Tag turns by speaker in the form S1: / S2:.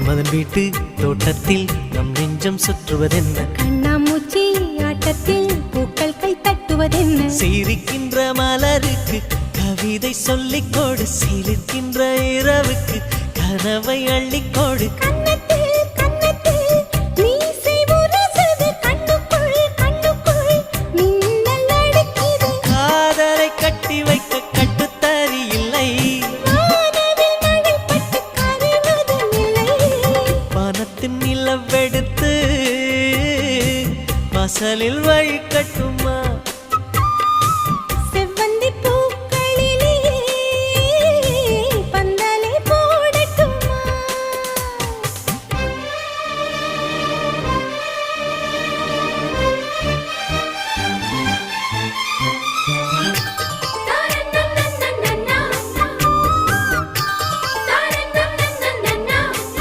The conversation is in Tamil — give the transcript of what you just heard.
S1: மன்மதன் வீட்டு தோட்டத்தில் நம் நெஞ்சம் சுற்றுவதென்ன
S2: கண்ணாமூச்சி ஆட்டத்தில் பூக்கள் கை தட்டுவதென்ன
S1: சிரிக்கின்ற மலருக்கு கவிதை சொல்லிக்கோடு சிலிர்க்கின்ற இரவுக்கு கனவை அள்ளிக்கோடு காதலை கட்டி வைக்க கட்டுத்தறி இல்லை பணத்தின் நிலவெடுத்து வாசலில் வழி கட்டு